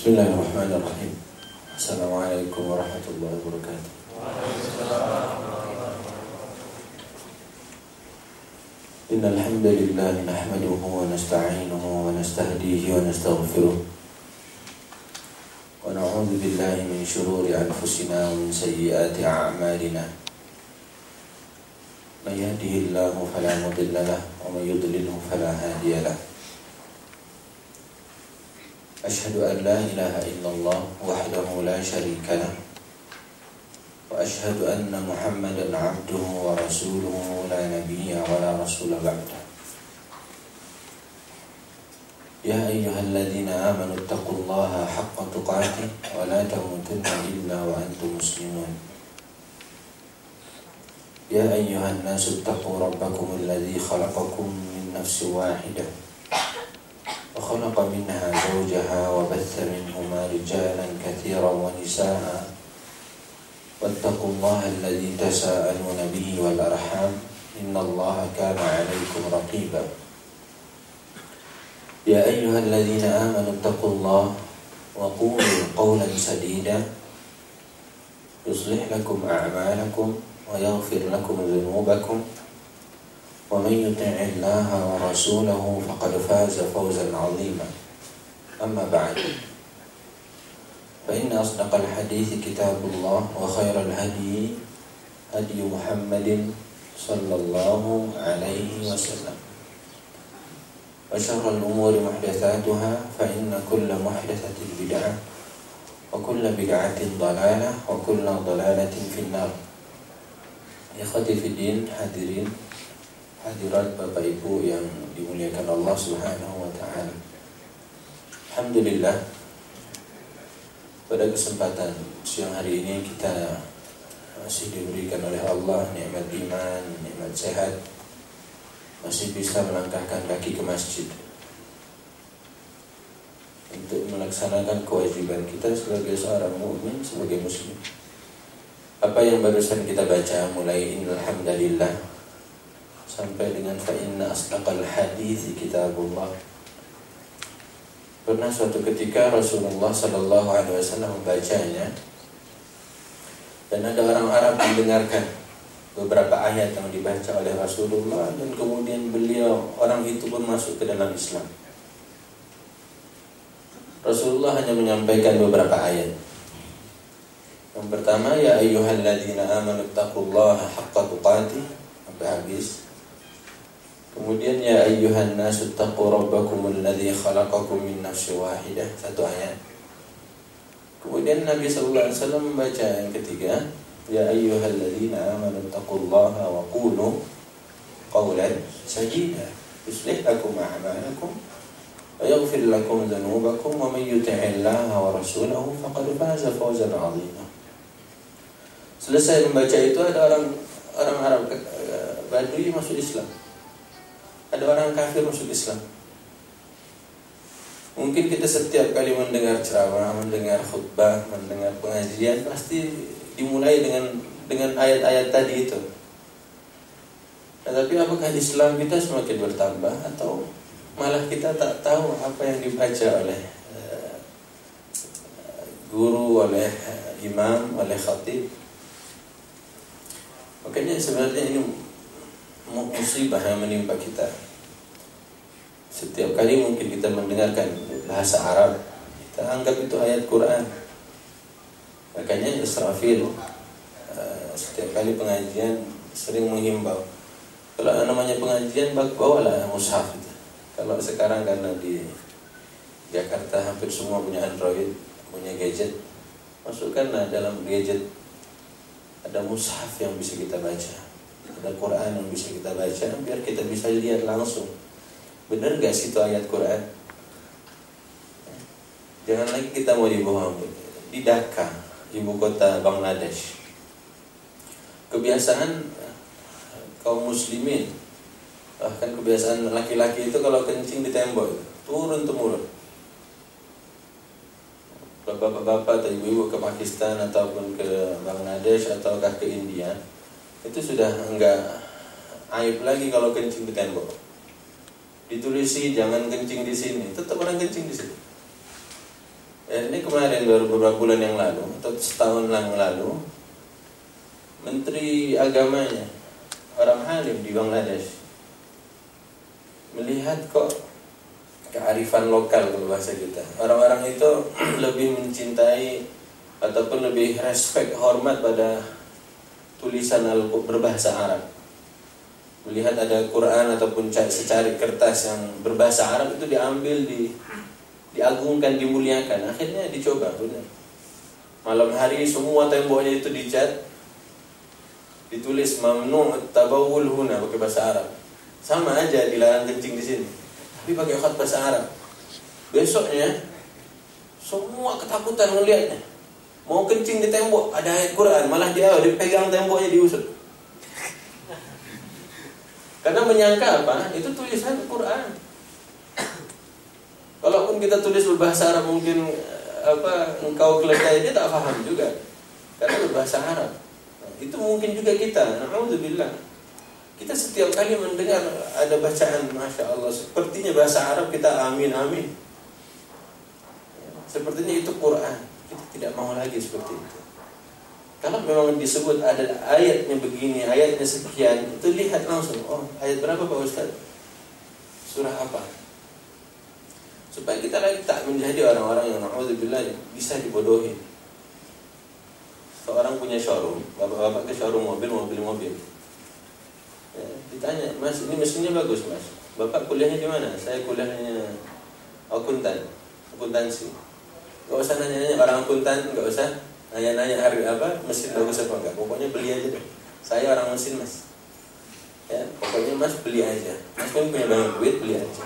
Bismillahirrahmanirrahim. Assalamualaikum warahmatullahi wabarakatuh. Innal hamdalillah nahmaduhu wa nasta'inuhu wa nastahdihi wa nastaghfiruh. Wa na'udzu billahi min shururi anfusina wa min sayyiati a'malina. May yahdihillahu fala mudilla lahu wa may yudlilhu fala hadiya lahu. Asyhadu an la ilaha illallah wahdahu la syarika lah wa asyhadu anna Muhammadan abduhu wa rasuluhu la nabiyya wa la rasula ba'dah. Ya ayyuhalladzina amanu taqullaha haqqa tuqatih wa la tamutunna illa wa antum muslimun. Ya ayyuhan nasu taqu rabbakum alladzi khalaqakum min nafsin wahidah وخلق منها زوجها وبث منهما رجالا كثيرا ونساء واتقوا الله الذي تساءلون به والأرحام إن الله كان عليكم رقيبا. يا أيها الذين آمنوا اتقوا الله وقولوا قولا سديدا يصلح لكم أعمالكم ويغفر لكم ذنوبكم ومن يطع الله ورسوله فقد فاز فوزا عظيما. أما بعد فإن أصدق الحديث كتاب الله وخير الهدي هدي محمد صلى الله عليه وسلم وشر الأمور محدثاتها فإن كل محدثة بدعة وكل بدعة ضلالة وكل ضلالة في النار. Ikhwati fi din, hadirat Bapak Ibu yang dimuliakan Allah Subhanahu wa taala. Alhamdulillah, pada kesempatan siang hari ini kita masih diberikan oleh Allah nikmat iman, nikmat sehat, masih bisa melangkahkan kaki ke masjid untuk melaksanakan kewajiban kita sebagai seorang mukmin, sebagai muslim. Apa yang barusan kita baca mulai innal hamdalillah sampai dengan fa inna asdaqal hadits kitabullah. Pernah suatu ketika Rasulullah sallallahu alaihi wasallam membacanya dan ada orang Arab mendengarkan beberapa ayat yang dibaca oleh Rasulullah dan kemudian orang itu pun masuk ke dalam Islam. Rasulullah hanya menyampaikan beberapa ayat. Yang pertama, ya ayyuhalladzina amanu taqullaha haqqa tuqatih, sampai habis. Kemudian ya ayyuhan nasu taqu rabbakumul ladzi khalaqakum min nafsin wahidah, satu ayat. Kemudian Nabi sallallahu alaihi wasallam membaca yang ketiga, ya ayyuhalladzina amanu taqullaha wa qulu qawlan sadida yuslih lakum a'malakum wa yaghfir lakum dhunubakum wa may yuti'illaha wa rasulahu faqad faza fawzan 'azima. Selesai membaca itu ada orang Arab Badui masuk Islam. Ada orang kafir masuk Islam. Mungkin kita setiap kali mendengar ceramah, mendengar khutbah, mendengar pengajian pasti dimulai dengan ayat-ayat tadi itu. Nah, tapi apakah Islam kita semakin bertambah atau malah kita tak tahu apa yang dibaca oleh guru, oleh imam, oleh khatib? Makanya sebenarnya ini musibah yang menimpa kita. Setiap kali mungkin kita mendengarkan bahasa Arab, kita anggap itu ayat Quran. Makanya Israfil setiap kali pengajian sering menghimbau, kalau namanya pengajian bawalah mushaf itu. Kalau sekarang karena di Jakarta hampir semua punya Android, punya gadget, masukkanlah dalam gadget ada mushaf yang bisa kita baca, ada Quran yang bisa kita baca, biar kita bisa lihat langsung benar gak sih itu ayat Quran. Jangan lagi kita mau dibohong. Di Dhaka, ibu kota Bangladesh, kebiasaan kaum muslimin, bahkan kebiasaan laki-laki itu kalau kencing di tembok turun temurun. Bapak-bapak atau ibu-ibu ke Pakistan ataupun ke Bangladesh ataukah ke India, itu sudah enggak aib lagi kalau kencing di tembok. Ditulisi jangan kencing di sini, tetap orang kencing di sini. Ini kemarin baru beberapa bulan yang lalu atau setahun yang lalu, Menteri Agamanya orang alim di Bangladesh melihat kok kearifan lokal kalau bahasa kita. Orang-orang itu lebih mencintai ataupun lebih respect, hormat pada tulisan berbahasa Arab. Melihat ada Quran ataupun secari kertas yang berbahasa Arab itu diambil, diagungkan, dimuliakan. Akhirnya dicoba, benar. Malam hari semua temboknya itu dicat, ditulis mamnu' tabawul huna pakai bahasa Arab. Sama aja dilarang kencing di sini, tapi pakai khat bahasa Arab. Besoknya semua ketakutan melihatnya. Mau kencing di tembok ada ayat Quran, malah dia dipegang temboknya diusut. Karena menyangka apa? Itu tulisan Quran. Kalaupun kita tulis berbahasa Arab mungkin engkau keledai, dia tak paham juga karena berbahasa Arab. Itu mungkin juga kita. Alhamdulillah. Kita setiap kali mendengar ada bacaan, Masya Allah, sepertinya bahasa Arab, kita amin amin. Sepertinya itu Quran. Kita tidak mau lagi seperti itu. Kalau memang disebut ada ayatnya begini, ayatnya sekian, itu lihat langsung. Oh, ayat berapa Pak Ustaz? Surah apa? Supaya kita lagi tak menjadi orang-orang yang na'udzubillah bisa dibodohi. Seorang punya showroom, bapak-bapak ke showroom mobil. Ya, ditanya, Mas, ini mesinnya bagus Mas. Bapak kuliahnya di mana? Saya kuliahnya akuntansi. Gak usah nanya-nanya orang akuntan, gak usah nanya-nanya hari mesin bagus apa enggak. Pokoknya beli aja deh. Saya orang mesin Mas. Ya, pokoknya Mas beli aja. Mas kan punya banyak duit, beli aja.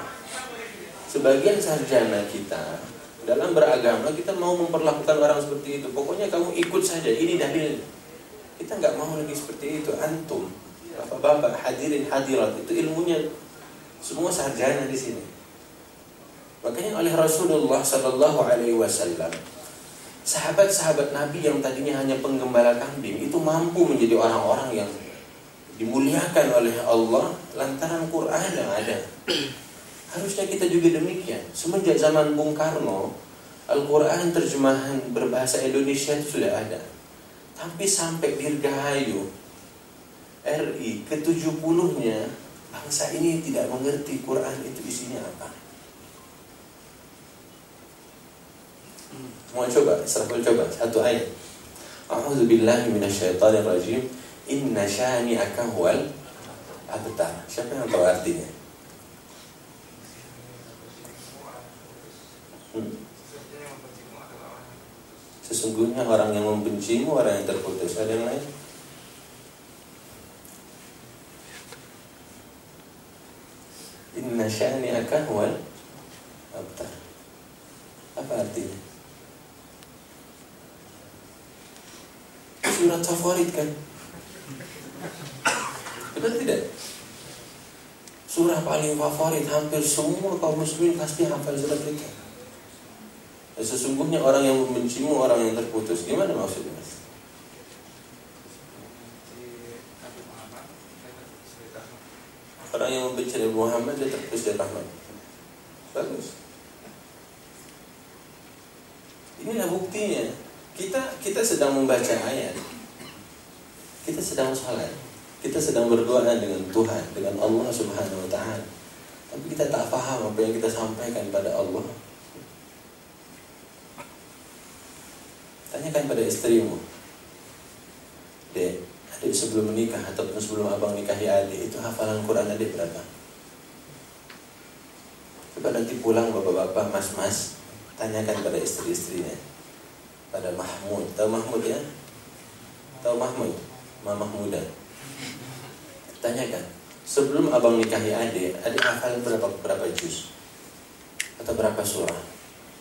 Sebagian sarjana kita dalam beragama, kita mau memperlakukan orang seperti itu. Pokoknya kamu ikut saja, ini dalilnya. Kita nggak mau lagi seperti itu. Antum, bapak-bapak, hadirin hadirat, itu ilmunya semua sarjana di sini. Makanya oleh Rasulullah Sallallahu Alaihi Wasallam, sahabat-sahabat Nabi yang tadinya hanya penggembala kambing itu mampu menjadi orang-orang yang dimuliakan oleh Allah lantaran Quran yang ada. Harusnya kita juga demikian. Semenjak zaman Bung Karno, Al-Quran terjemahan berbahasa Indonesia itu sudah ada. Tapi sampai Dirgahayu RI ke-70-nya, bangsa ini tidak mengerti Quran itu isinya apa. Mau coba? Serahkan coba satu ayat. A'udzubillahi minasyaitonirrajim. Inna syani'aka huwal abtar. Siapa yang tahu artinya? Sesungguhnya orang yang membencimu orang yang terputus. Ada yang lain? Inna syani'aka huwal abtar. Apa artinya? Surat favorit kan? Benar tidak? Surah paling favorit, hampir semua kaum muslimin pasti hafal surat itu. Sesungguhnya orang yang membencimu orang yang terputus. Gimana maksudnya? Orang yang membenci Nabi Muhammad dia terputus dari rahmat. Bagus. Inilah buktinya. Kita sedang membaca ayat, kita sedang salat, kita sedang berdoa dengan Tuhan, dengan Allah Subhanahu Wa Taala. Tapi kita tak paham apa yang kita sampaikan pada Allah. Tanyakan pada istrimu, Dek, adik sebelum menikah ataupun sebelum abang nikahi adik, itu hafalan Quran adik berapa? Coba nanti pulang bapak-bapak, mas-mas, tanyakan pada istri-istrinya. Pada Mahmud, tahu Mahmud ya? Tahu Mahmud? Mamah muda. Tanyakan, sebelum abang nikahi adik hafal berapa juz? Atau berapa surah?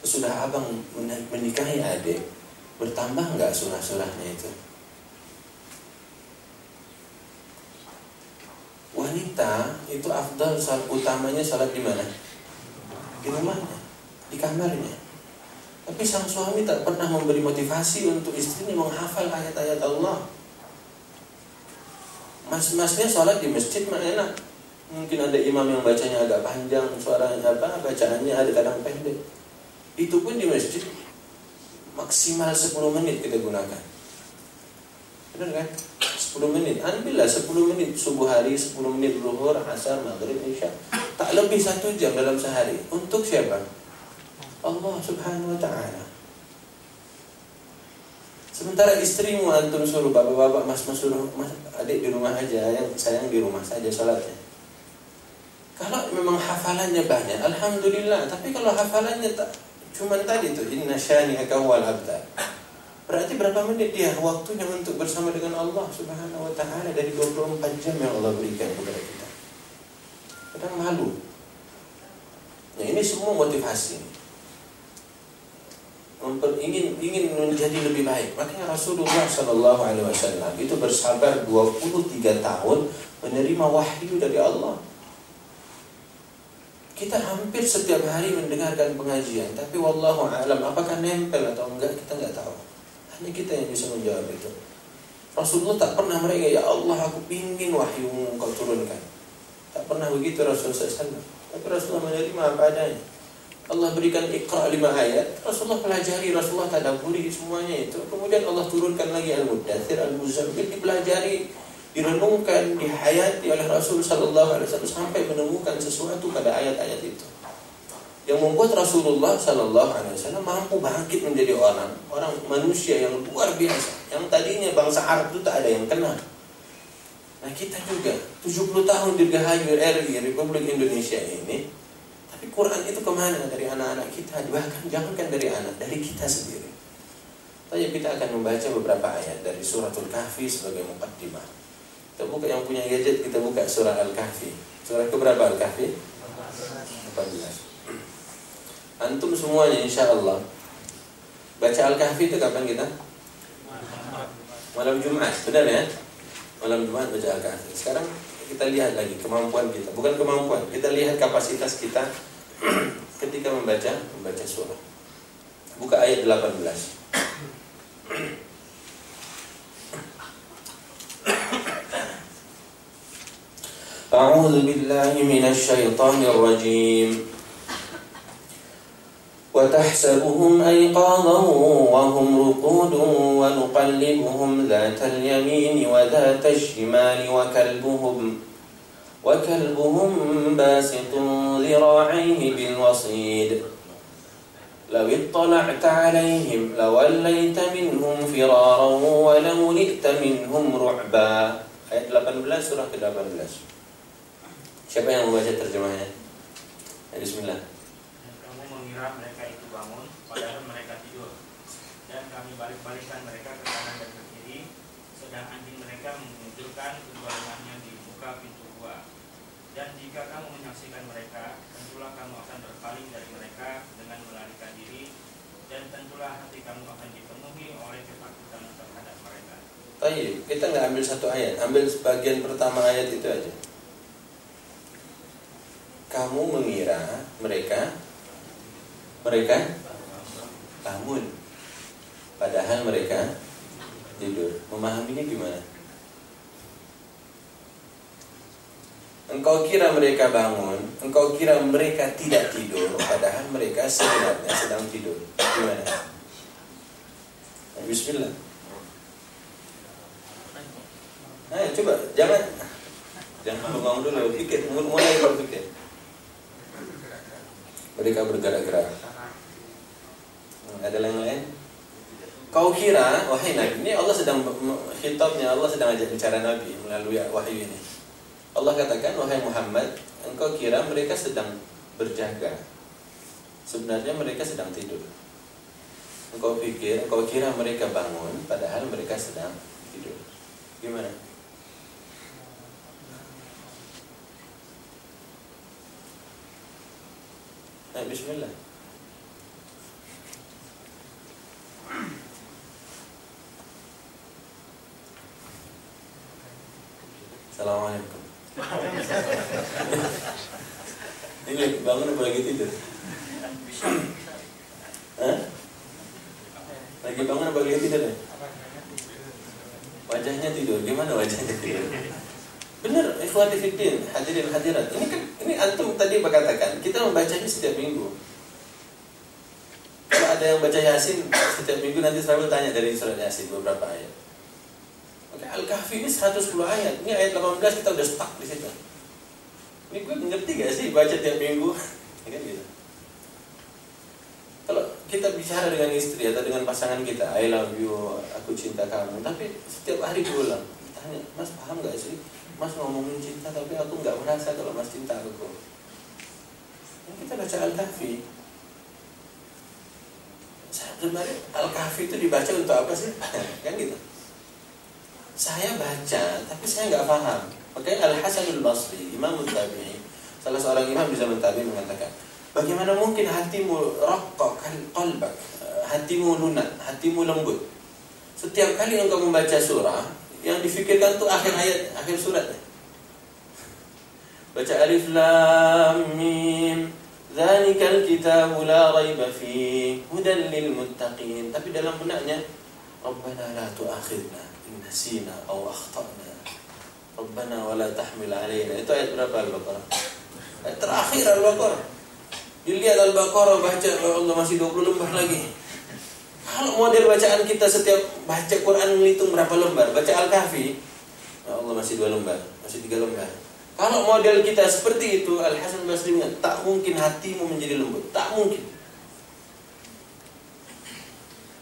Sesudah abang menikahi adik, bertambah enggak surah-surahnya itu? Wanita itu afdal salat utamanya salat di mana? Di rumahnya, di kamarnya. Tapi sang suami tak pernah memberi motivasi untuk istrinya menghafal ayat-ayat Allah. Mas-masnya sholat di masjid mah enak. Mungkin ada imam yang bacanya agak panjang, suaranya bacaannya ada kadang pendek. Itu pun di masjid. maksimal 10 menit kita gunakan. Benar kan? 10 menit. Ambillah 10 menit subuh hari, 10 menit zuhur, asar, maghrib, isya. Tak lebih 1 jam dalam sehari. Untuk siapa? Allah Subhanahu wa ta'ala. Sementara istrimu antum suruh, bapak-bapak, mas-mas suruh, mas, adik di rumah aja, yang sayang di rumah saja salatnya. Kalau memang hafalannya banyak, alhamdulillah. Tapi kalau hafalannya tak cuma tadi tuh, inna syani'aka wal abtar. Berarti berapa menit dia waktunya untuk bersama dengan Allah Subhanahu wa ta'ala dari 24 jam yang Allah berikan kepada kita. Kadang malu. Nah, ini semua motivasi. Ingin menjadi lebih baik. Makanya Rasulullah sallallahu alaihi wasallam itu bersabar 23 tahun menerima wahyu dari Allah. Kita hampir setiap hari mendengarkan pengajian, tapi wallahu a'lam apakah nempel atau enggak kita enggak tahu. Hanya kita yang bisa menjawab itu. Rasulullah tak pernah mereka, ya Allah aku ingin wahyu kau turunkan. Tak pernah begitu Rasulullah SAW. Tapi Rasulullah menerima apa adanya. Allah berikan Iqra 5 ayat, Rasulullah pelajari, Rasulullah tadabburi semuanya itu. Kemudian Allah turunkan lagi Al-Mudaththir, Al-Muzammil, dipelajari, direnungkan, dihayati oleh Rasul sallallahu alaihi wasallam sampai menemukan sesuatu pada ayat-ayat itu. Yang membuat Rasulullah sallallahu alaihi wasallam mampu bangkit menjadi orang manusia yang luar biasa. Yang tadinya bangsa Arab itu tak ada yang kenal. Nah, kita juga 70 tahun dirgahayu RI Republik Indonesia ini. Tapi Quran itu kemana dari anak-anak kita? Bahkan jangankan dari anak, dari kita sendiri. Tapi kita akan membaca beberapa ayat dari suratul Kahfi sebagai muqaddimah. Kita buka, yang punya gadget kita buka surah Al-Kahfi. Surah keberapa Al-Kahfi? 14. Antum semuanya insyaAllah baca Al-Kahfi itu kapan kita? Malam Jumat, benar ya? Malam Jumat baca Al-Kahfi. Sekarang kita lihat lagi kemampuan kita, bukan kemampuan, kita lihat kapasitas kita ketika membaca surah. Buka ayat 18. A'udzu billahi minasy syaithanir rajim. Wa tahsabuhum ayqadhan wa hum ruqudun wa nuqallibuhum dhatal yamini wa dhatal shimali wa kalbuhum basitun dhira'ayhi bil wasid. Law ittala'ta 'alayhim lawallaita minhum firaran wa lawli'ta minhum ru'ba. Ayat 18 surah ke-18. Siapa yang membaca terjemahnya? Bismillah. Kamu mengira mereka itu bangun, padahal mereka tidur. Dan kami balik-balikan mereka ke kanan dan ke kiri, sedang anjing mereka menunjukkan kedua lengannya di muka pintu gua. Dan jika kamu menyaksikan mereka, tentulah kamu akan berpaling dari mereka dengan melarikan diri, dan tentulah hati kamu akan dipenuhi oleh ketakutan terhadap mereka. Baik, kita nggak ambil satu ayat, ambil sebagian pertama ayat itu aja. Kamu mengira mereka bangun, padahal mereka tidur. Memahaminya gimana? Engkau kira mereka bangun, engkau kira mereka tidak tidur, padahal mereka sebenarnya sedang tidur. Gimana? Bismillah. Nah, coba jangan bengong dulu, pikir, mulai berpikir. Mereka bergerak-gerak. Ada yang lain? Kau kira, wahai Nabi, ini Allah sedang khitabnya, Allah sedang ajak bicara Nabi melalui wahyu ini. Allah katakan, wahai Muhammad, engkau kira mereka sedang berjaga. Sebenarnya mereka sedang tidur. Engkau kira mereka bangun, padahal mereka sedang tidur. Gimana? Nah, bismillah. Assalamualaikum. Ini bangun apa lagi tidur? Hah? Lagi bangun apa lagi tidur ya? Wajahnya tidur. Gimana wajahnya tidur? Benar, ikhwati fiddin, hadirin hadirat. Ini antum tadi berkatakan, kita membaca ini setiap minggu. Kalau ada yang baca Yasin setiap minggu, nanti selalu tanya dari surat Yasin beberapa ayat. Oke, Al-Kahfi ini 110 ayat. Ini ayat 18 kita udah stuck di situ. Ini gue ngerti gak sih baca tiap minggu? Ya kan gitu. Kalau kita bicara dengan istri atau dengan pasangan kita, I love you, aku cinta kamu, tapi setiap hari diulang. Tanya, Mas paham gak sih? Mas ngomongin cinta tapi aku gak merasa kalau Mas cinta aku. Ya, kita baca Al-Kahfi. Sebenarnya Al-Kahfi itu dibaca untuk apa sih? Kan gitu. Saya baca, tapi saya nggak paham. Makanya Al-Hasan Al-Basri, Imam Tabi'in, salah seorang imam di zaman tabi'in mengatakan, bagaimana mungkin hatimu raqqaq qalbak, hatimu lunak, hatimu lembut. Setiap kali engkau membaca surah, yang difikirkan itu akhir ayat, akhir surat. Baca Alif Lam Mim, dzalikal kitabu la raiba fihi, hudan lil muttaqin. Tapi dalam benaknya, Rabbana la tu'akhidna in nasina aw akhtana. Rabbana wa la tahmil alaina. Itu ayat berapa Al-Baqarah? Ayat terakhir Al-Baqarah. Dilihat Al-Baqarah baca, Allah masih 20 lembar lagi. Kalau model bacaan kita setiap baca Quran menghitung berapa lembar, baca Al-Kahfi, ya Allah masih 2 lembar, masih 3 lembar. Kalau model kita seperti itu, Al-Hasan Basri mengatakan, tak mungkin hatimu menjadi lembut, tak mungkin.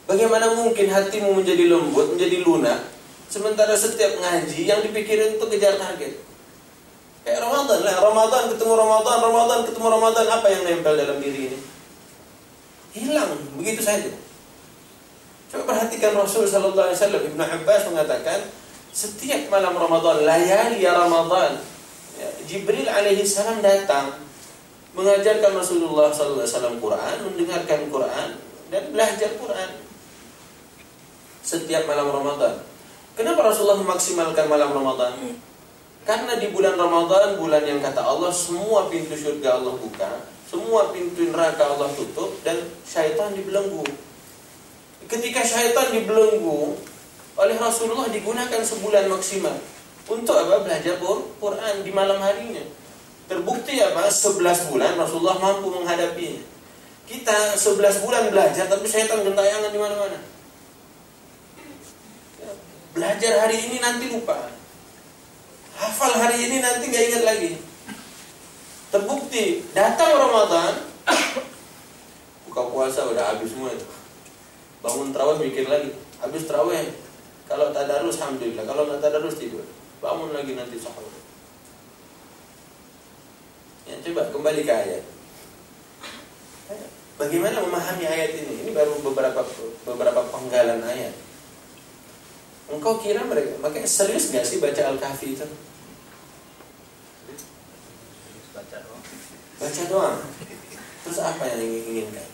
Bagaimana mungkin hatimu menjadi lembut, menjadi lunak, sementara setiap ngaji yang dipikirin itu kejar target. Kayak Ramadan lah, Ramadan ketemu Ramadan, Ramadan ketemu Ramadan, apa yang nempel dalam diri ini? Hilang, begitu saja. Coba perhatikan Rasul sallallahu alaihi wasallam, Ibnu Abbas mengatakan, setiap malam Ramadan, layali Ramadan, ya, Jibril alaihi salam datang mengajarkan Rasulullah sallallahu alaihi wasallam Quran, mendengarkan Quran dan belajar Quran setiap malam Ramadan. Kenapa Rasulullah memaksimalkan malam Ramadan? Karena di bulan Ramadan, bulan yang kata Allah semua pintu surga Allah buka, semua pintu neraka Allah tutup, dan syaitan dibelenggu. Ketika syaitan dibelenggu oleh Rasulullah, digunakan sebulan maksimal untuk apa? Belajar Quran di malam harinya. Terbukti apa? 11 bulan Rasulullah mampu menghadapinya. Kita 11 bulan belajar, tapi syaitan gentayangan di mana-mana. Belajar hari ini nanti lupa, hafal hari ini nanti gak ingat lagi. Terbukti datang Ramadan, buka puasa udah habis semua itu. Bangun tarawih mikir lagi, habis tarawih kalau tadarus alhamdulillah, kalau nggak tadarus tidur. Bangun lagi nanti sahur. Ya, coba kembali ke ayat. Bagaimana memahami ayat ini? Ini baru beberapa penggalan ayat. Engkau kira mereka, makanya serius gak sih baca Al-Kahfi itu? Baca doang. Terus apa yang diinginkan?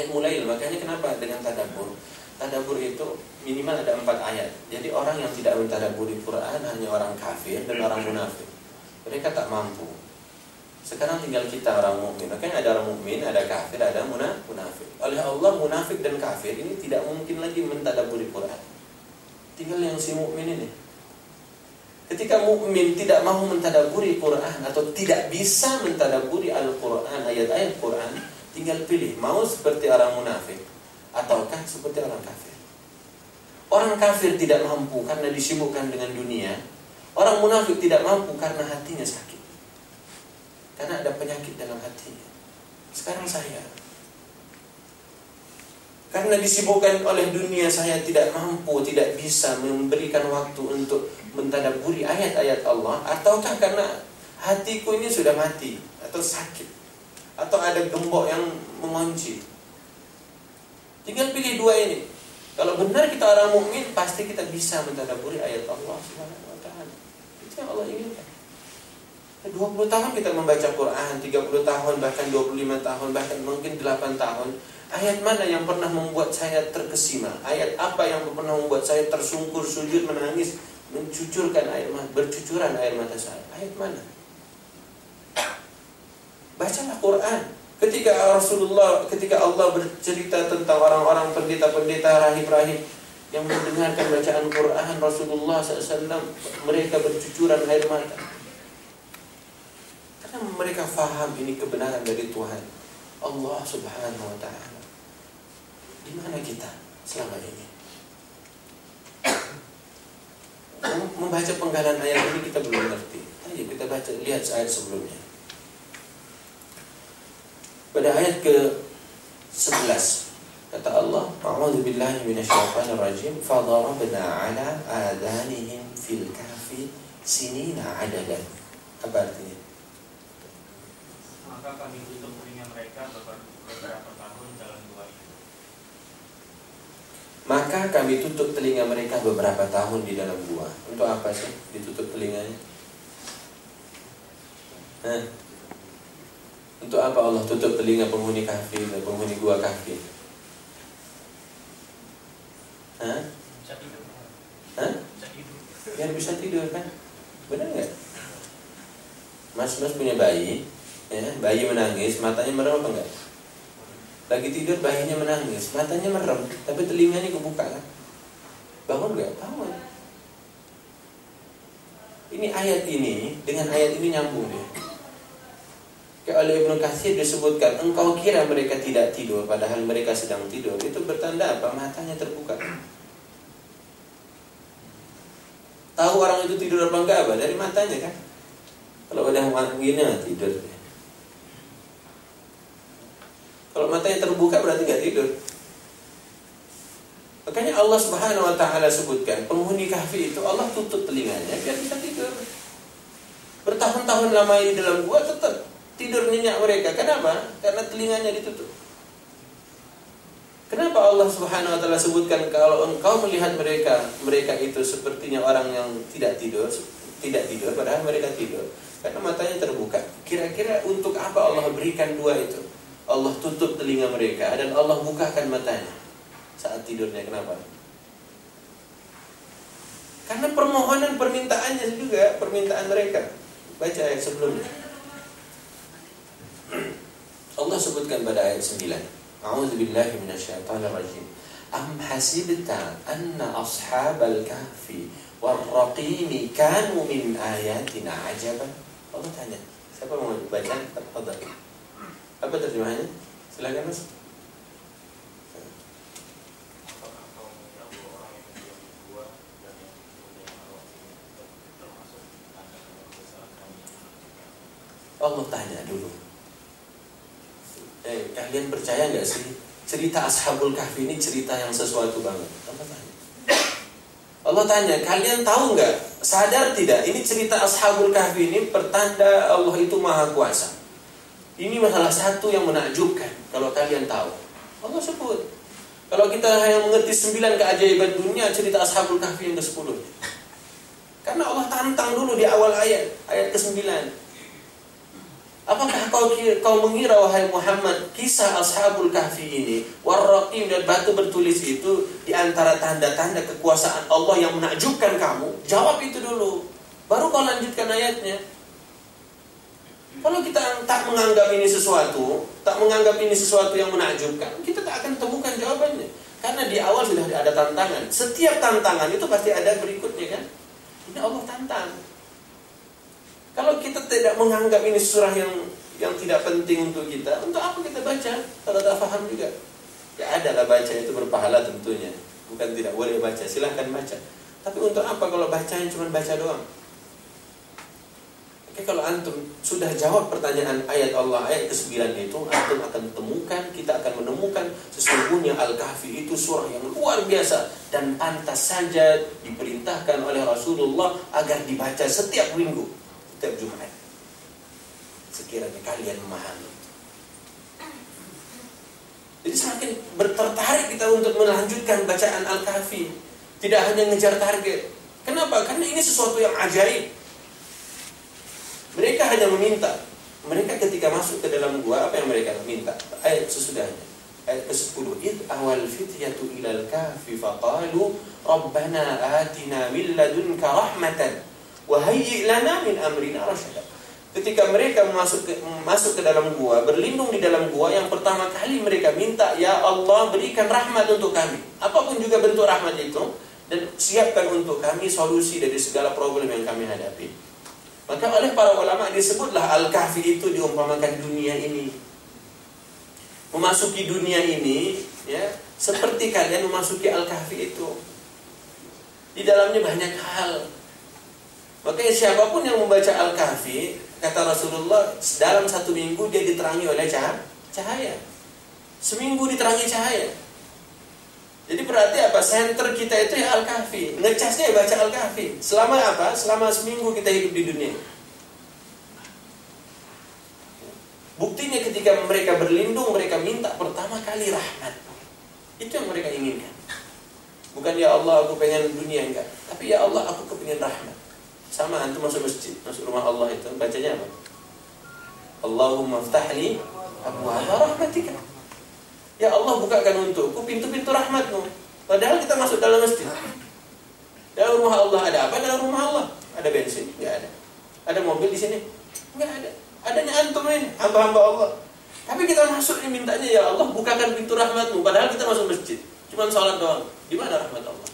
Mulai, makanya kenapa dengan tadabbur? Tadabbur itu minimal ada 4 ayat. Jadi orang yang tidak mentadabburi Quran hanya orang kafir dan orang munafik. Mereka tak mampu. Sekarang tinggal kita orang mukmin. Makanya ada orang mukmin, ada kafir, ada munafik. Oleh Allah munafik dan kafir ini tidak mungkin lagi mentadabburi Quran. Tinggal yang si mukmin ini. Ketika mukmin tidak mau mentadabburi Quran atau tidak bisa mentadabburi Al-Quran, ayat-ayat Quran, tinggal pilih mau seperti orang munafik ataukah seperti orang kafir. Orang kafir tidak mampu karena disibukkan dengan dunia. Orang munafik tidak mampu karena hatinya sakit, karena ada penyakit dalam hatinya. Sekarang saya, karena disibukkan oleh dunia, saya tidak mampu, tidak bisa memberikan waktu untuk mentadabburi ayat-ayat Allah. Ataukah karena hatiku ini sudah mati atau sakit, atau ada gembok yang mengunci. Tinggal pilih 2 ini. Kalau benar kita orang mukmin, pasti kita bisa mentadabburi ayat Allah Subhanahu wa taala. Itu yang Allah inginkan. 20 tahun kita membaca Quran, 30 tahun, bahkan 25 tahun, bahkan mungkin 8 tahun. Ayat mana yang pernah membuat saya terkesima? Ayat apa yang pernah membuat saya tersungkur, sujud, menangis, mencucurkan air mata, bercucuran air mata saya? Ayat mana? Bacalah Quran. Ketika Allah bercerita tentang orang-orang pendeta-pendeta, rahib-rahib yang mendengarkan bacaan Quran Rasulullah SAW, mereka bercucuran air mata. Karena mereka faham ini kebenaran dari Tuhan Allah Subhanahu wa ta'ala. Di mana kita selama ini? Membaca penggalan ayat ini kita belum ngerti. Ayo kita baca, lihat ayat sebelumnya. Pada ayat ke-11 kata Allah, "A'udzu billahi minasyaitonir rajim, fadarabna 'ala adanihim fil kahfi sinina 'adadan." Apa artinya? Maka kami tutup telinga mereka beberapa tahun dalam gua itu. Maka kami tutup telinga mereka beberapa tahun di dalam gua. Untuk apa sih ditutup telinganya? Untuk apa Allah tutup telinga penghuni kahfi, penghuni gua kahfi? Bisa tidur. Biar bisa tidur kan? Benar nggak? Mas punya bayi, ya, bayi menangis, matanya merem apa enggak? Lagi tidur bayinya menangis, matanya merem, tapi telinganya kebuka kan? Bangun nggak? Bangun. Ini ayat ini dengan ayat ini nyambung deh. Kayak oleh Ibnu Katsir disebutkan, engkau kira mereka tidak tidur padahal mereka sedang tidur. Itu bertanda apa? Matanya terbuka. Tahu orang itu tidur apa enggak apa? Dari matanya kan. Kalau udah gini tidur. Kalau matanya terbuka berarti enggak tidur. Makanya Allah Subhanahu wa taala sebutkan, penghuni kahfi itu Allah tutup telinganya biar bisa tidur. Bertahun-tahun lama ini dalam gua tetap tidur nyenyak mereka. Kenapa? Karena telinganya ditutup. Kenapa Allah Subhanahu wa taala sebutkan kalau engkau melihat mereka itu sepertinya orang yang tidak tidur padahal mereka tidur? Karena matanya terbuka. Kira-kira untuk apa Allah berikan dua itu? Allah tutup telinga mereka dan Allah bukakan matanya saat tidurnya. Kenapa? Karena permohonan permintaannya juga permintaan mereka. Baca ayat sebelumnya. Allah sebutkan pada ayat 9. A'udzu billahi minasyaitonir rajim. Am hasibta anna ashabal kahfi war-raqimi kanu min ayatina ajaban? Allah tanya. Siapa mau baca? Tafadhal. Apa terjemahannya? Silakan Mas. Allah tanya dulu. Kalian percaya nggak sih cerita Ashabul Kahfi ini cerita yang sesuatu banget? Allah tanya, kalian tahu nggak, sadar tidak, ini cerita Ashabul Kahfi ini pertanda Allah itu Maha Kuasa. Ini salah satu yang menakjubkan. Kalau kalian tahu, Allah sebut. Kalau kita hanya mengerti 9 keajaiban dunia, cerita Ashabul Kahfi yang ke-10. Karena Allah tantang dulu di awal ayat ke-9. Apakah kau mengira wahai Muhammad kisah Ashabul Kahfi ini, War-Raqim dan batu bertulis itu di antara tanda-tanda kekuasaan Allah yang menakjubkan kamu? Jawab itu dulu, baru kau lanjutkan ayatnya. Kalau kita tak menganggap ini sesuatu yang menakjubkan, kita tak akan temukan jawabannya. Karena di awal sudah ada tantangan. Setiap tantangan itu pasti ada berikutnya kan? Ini Allah tantang. Kalau kita tidak menganggap ini surah yang tidak penting untuk kita, untuk apa kita baca? Kalau tak paham juga, ya adalah baca itu berpahala tentunya. Bukan tidak boleh baca, silahkan baca. Tapi untuk apa kalau bacanya cuma baca doang? Oke, kalau antum sudah jawab pertanyaan ayat Allah, ayat ke-9 itu, antum akan temukan, kita akan menemukan sesungguhnya Al-Kahfi itu surah yang luar biasa dan pantas saja diperintahkan oleh Rasulullah agar dibaca setiap minggu, setiap Jumat. Sekiranya kalian memahami. Jadi semakin tertarik kita untuk melanjutkan bacaan Al-Kahfi, tidak hanya ngejar target. Kenapa? Karena ini sesuatu yang ajaib. Mereka hanya meminta. Mereka ketika masuk ke dalam gua, apa yang mereka minta? Ayat sesudahnya, ayat ke-10. Id awal fityatu ilal kahfi faqalu rabbana atina min ladunka rahmatan wa hayyi' lana min amrina rasyada. Ketika mereka masuk ke dalam gua, berlindung di dalam gua, yang pertama kali mereka minta, ya Allah berikan rahmat untuk kami. Apapun juga bentuk rahmat itu, dan siapkan untuk kami solusi dari segala problem yang kami hadapi. Maka oleh para ulama disebutlah Al-Kahfi itu diumpamakan dunia ini. Memasuki dunia ini, ya, Seperti kalian memasuki Al-Kahfi itu. Di dalamnya banyak hal. Makanya siapapun yang membaca Al-Kahfi, kata Rasulullah, dalam 1 minggu dia diterangi oleh cahaya. Seminggu diterangi cahaya. Jadi berarti apa? Center kita itu ya Al-Kahfi. Ngecasnya ya baca Al-Kahfi. Selama apa? Selama seminggu kita hidup di dunia. Buktinya ketika mereka berlindung, mereka minta pertama kali rahmat. Itu yang mereka inginkan. Bukan ya Allah aku pengen dunia, enggak. Tapi ya Allah aku kepingin rahmat. Sama antum masuk masjid, masuk rumah Allah itu bacanya apa? Allahumma ftahli abwaaba rahmatika. Ya Allah bukakan untukku pintu-pintu rahmatmu. Padahal kita masuk dalam masjid. Dalam rumah Allah ada apa? Dalam rumah Allah ada bensin? Enggak ada. Ada mobil di sini? Enggak ada. Adanya antum ini, hamba-hamba Allah. Tapi kita masuk ini mintanya ya Allah bukakan pintu rahmatmu. Padahal kita masuk masjid, cuma sholat doang. Di mana rahmat Allah?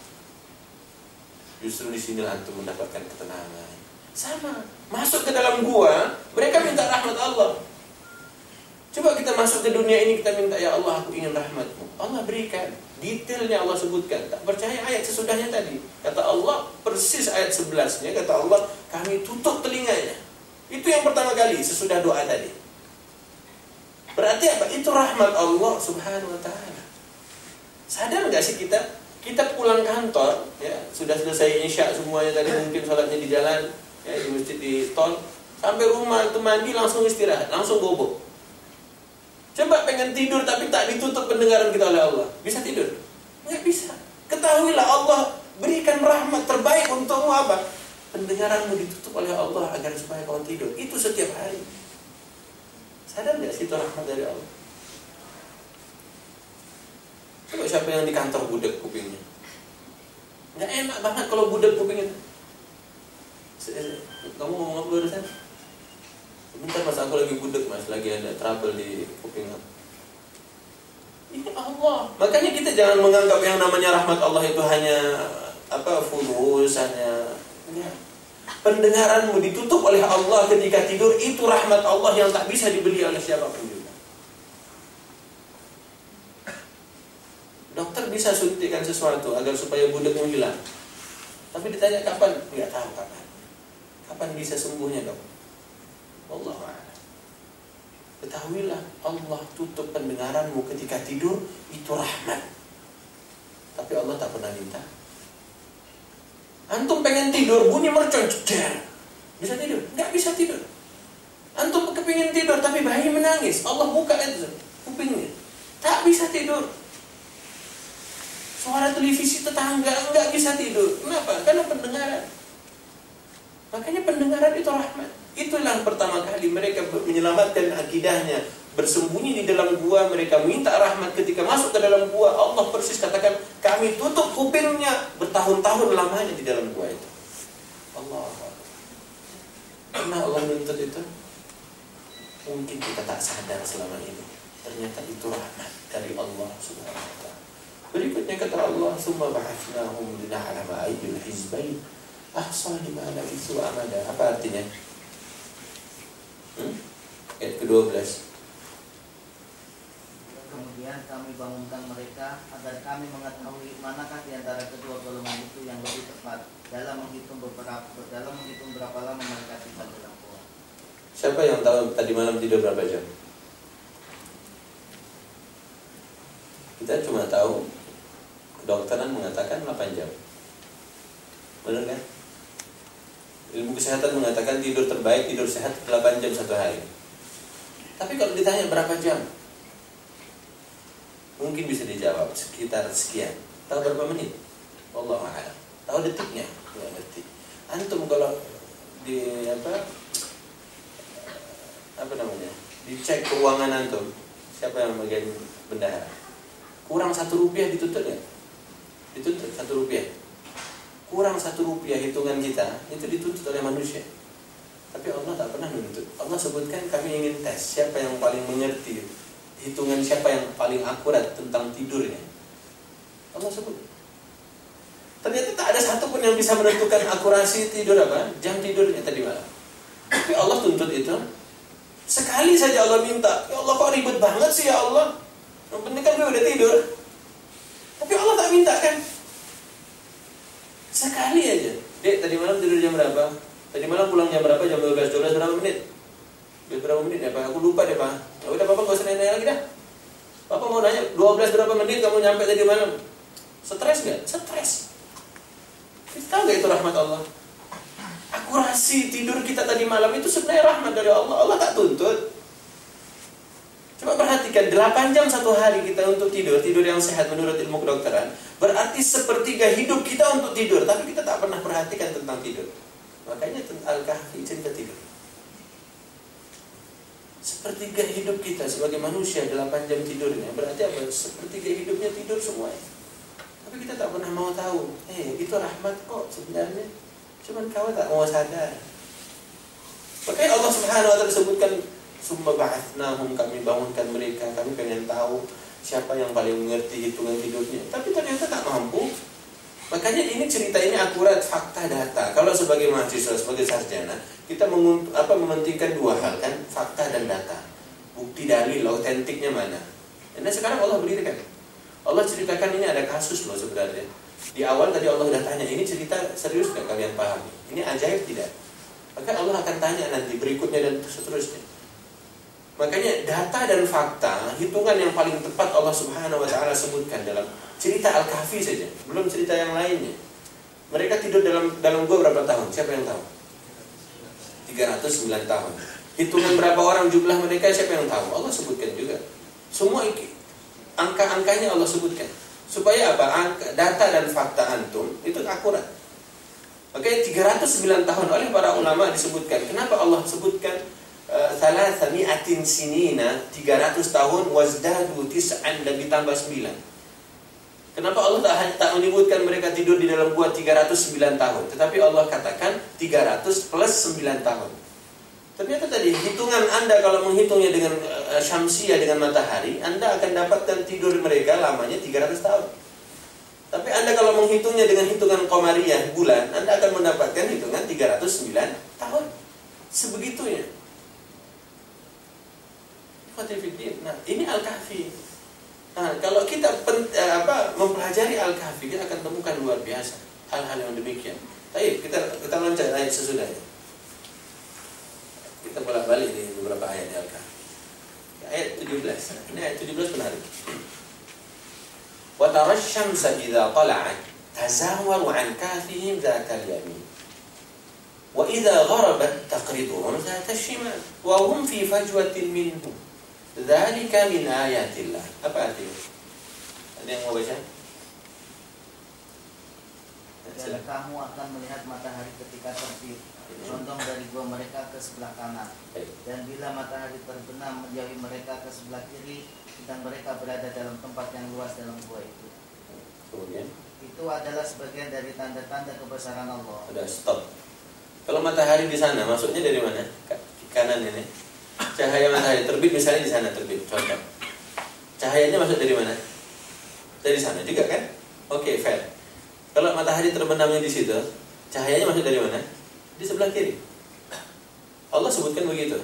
Justru di sini antum mendapatkan ketenangan. Sama, masuk ke dalam gua, mereka minta rahmat Allah. Coba kita masuk ke dunia ini, kita minta ya Allah aku ingin rahmatmu. Allah berikan. Detailnya Allah sebutkan. Tak percaya ayat sesudahnya tadi. Kata Allah persis ayat 11-nya, kata Allah kami tutup telinganya. Itu yang pertama kali sesudah doa tadi. Berarti apa? Itu rahmat Allah Subhanahu wa taala. Sadar enggak sih kita pulang kantor ya, sudah selesai Isya semuanya tadi, mungkin sholatnya di jalan ya, di masjid, di tol, sampai rumah itu mandi langsung istirahat, langsung bobo. Coba pengen tidur tapi tak ditutup pendengaran kita oleh Allah. Bisa tidur? Enggak bisa. Ketahuilah Allah berikan rahmat terbaik untukmu apa? Pendengaranmu ditutup oleh Allah agar supaya kau tidur. Itu setiap hari. Sadar gak sih itu rahmat dari Allah? Coba siapa yang di kantor budak kupingnya? Gak enak banget kalau budak kupingnya. Kamu ngomong apa barusan? Sebentar mas, aku lagi budak mas, lagi ada trouble di kuping aku. Ini Allah. Makanya kita jangan menganggap yang namanya rahmat Allah itu hanya fulus, hanya pendengaranmu ditutup oleh Allah ketika tidur. Itu rahmat Allah yang tak bisa dibeli oleh siapapun juga. Dokter bisa suntikan sesuatu agar supaya budekmu hilang, tapi ditanya kapan, nggak tahu kapan. Kapan bisa sembuhnya dok? Wallahu a'lam. Ketahuilah Allah tutup pendengaranmu ketika tidur. Itu rahmat. Tapi Allah tak pernah minta. Antum pengen tidur, bunyi mercon, jeder. Bisa tidur? Nggak bisa tidur. Antum kepingin tidur, tapi bayi menangis. Allah buka itu kupingnya. Tak bisa tidur. Suara televisi tetangga, nggak bisa tidur. Kenapa? Karena pendengaran. Makanya pendengaran itu rahmat. Itulah pertama kali mereka menyelamatkan akidahnya. Bersembunyi di dalam gua, mereka minta rahmat. Ketika masuk ke dalam gua, Allah persis katakan kami tutup kupingnya bertahun-tahun lamanya di dalam gua itu. Allah. Pernah Allah menuntut itu? Mungkin kita tak sadar selama ini. Ternyata itu rahmat dari Allah Subhanahu wa taala. Berikutnya kata Allah, "Tsumma ba'atsnahum lina'lama ayyul hizbayn ahsa lima labithu amada." Apa artinya? Ayat ke-12. Kemudian kami bangunkan mereka agar kami mengetahui manakah di antara kedua golongan itu yang lebih tepat dalam menghitung berapa lama mereka tinggal dalam gua. Siapa yang tahu tadi malam tidur berapa jam? Kita cuma tahu kedokteran mengatakan 8 jam. Benar kan? Ilmu kesehatan mengatakan tidur terbaik, tidur sehat 8 jam satu hari. Tapi kalau ditanya berapa jam, mungkin bisa dijawab sekitar sekian. Tahu berapa menit? Wallahu a'lam. Tahu detiknya? Nggak ngerti. Antum kalau di apa namanya? Dicek keuangan antum, siapa yang bagian bendahara? Kurang 1 rupiah dituntut ya? Dituntut 1 rupiah. Kurang 1 rupiah hitungan kita itu dituntut oleh manusia. Tapi Allah tak pernah menuntut. Allah sebutkan kami ingin tes siapa yang paling mengerti hitungan, siapa yang paling akurat tentang tidurnya. Allah sebut. Ternyata tak ada satupun yang bisa menentukan akurasi tidur apa, jam tidurnya tadi malam. Tapi Allah tuntut itu. Sekali saja Allah minta, ya Allah kok ribet banget sih ya Allah. Yang penting kan gue udah tidur. minta kan? Sekali aja. Dek, tadi malam tidur jam berapa? Tadi malam pulang jam berapa? Jam 12 berapa menit? Berapa menit ya Pak? Aku lupa deh Pak. Ya udah Papa gak usah nanya lagi dah. Papa mau nanya 12 berapa menit kamu nyampe tadi malam? Stres gak? Stres. Kita tahu gak itu rahmat Allah? Akurasi tidur kita tadi malam itu sebenarnya rahmat dari Allah. Allah tak tuntut. Coba perhatikan, 8 jam satu hari kita untuk tidur yang sehat menurut ilmu kedokteran, berarti sepertiga hidup kita untuk tidur, tapi kita tak pernah perhatikan tentang tidur. Makanya Al-Kahfi cerita tidur. Sepertiga hidup kita sebagai manusia 8 jam tidurnya, berarti apa? Sepertiga hidupnya tidur semuanya. Tapi kita tak pernah mau tahu, itu rahmat kok sebenarnya. Cuman kau tak mau sadar. Makanya Allah Subhanahu wa ta'ala sebutkan, summa ba'athnahum, kami bangunkan mereka, kami pengen tahu siapa yang paling mengerti hitungan hidupnya. Tapi ternyata tak mampu. Makanya ini cerita ini akurat, fakta, data. Kalau sebagai mahasiswa, sebagai sarjana, kita mementingkan dua hal kan, fakta dan data. Bukti dalil, autentiknya mana. Nah sekarang Allah berikan. Allah ceritakan ini ada kasus loh sebenarnya. Di awal tadi Allah sudah tanya, ini cerita serius gak kalian pahami? Ini ajaib tidak? Maka Allah akan tanya nanti berikutnya dan seterusnya. Makanya data dan fakta, hitungan yang paling tepat Allah Subhanahu wa ta'ala sebutkan dalam cerita Al-Kahfi saja, belum cerita yang lainnya. Mereka tidur dalam gua berapa tahun? Siapa yang tahu? 309 tahun. Hitungan berapa orang jumlah mereka, siapa yang tahu? Allah sebutkan juga. Semua angka-angkanya Allah sebutkan. Supaya apa? Data dan fakta antum itu akurat. Makanya 309 tahun oleh para ulama disebutkan. Kenapa Allah sebutkan 300 sinina, 300 tahun, wazdadu tis'an, dan ditambah 9. Kenapa Allah tak menyebutkan mereka tidur di dalam gua 309 tahun, tetapi Allah katakan 300 plus 9 tahun. Ternyata tadi hitungan Anda kalau menghitungnya dengan syamsiyah, dengan matahari, Anda akan dapatkan tidur mereka lamanya 300 tahun. Tapi Anda kalau menghitungnya dengan hitungan qamariyah, bulan, Anda akan mendapatkan hitungan 309 tahun. Sebegitunya. Nah, ini Al-Kahfi. Nah, kalau kita mempelajari Al-Kahfi, kita akan temukan luar biasa hal-hal yang demikian. Baik, kita loncat ayat sesudahnya. Kita bolak-balik di beberapa ayat Al-Kahfi. Ayat 17. Ini ayat 17 menarik. Wa tarasy-syamsa idza tala'at tazawaru 'an kahfihim dzatal yamin. Wa idza gharabat taqriduhum dzatal shimal wa hum fi fajwatin minhu. Dzalika min ayatillah. Apa artinya? Ada yang mau baca? Dan kamu akan melihat matahari ketika terbit, condong dari gua mereka ke sebelah kanan. Dan bila matahari terbenam menjauhi mereka ke sebelah kiri, sedang mereka berada dalam tempat yang luas dalam gua itu. Kemudian? Itu adalah sebagian dari tanda-tanda kebesaran Allah. Sudah, stop. Kalau matahari di sana, maksudnya dari mana? Kanan ini. Cahaya matahari terbit misalnya di sana terbit, contoh. Cahayanya masuk dari mana? Dari sana juga kan? Oke, fair. Kalau matahari terbenamnya di situ, cahayanya masuk dari mana? Di sebelah kiri. Allah sebutkan begitu.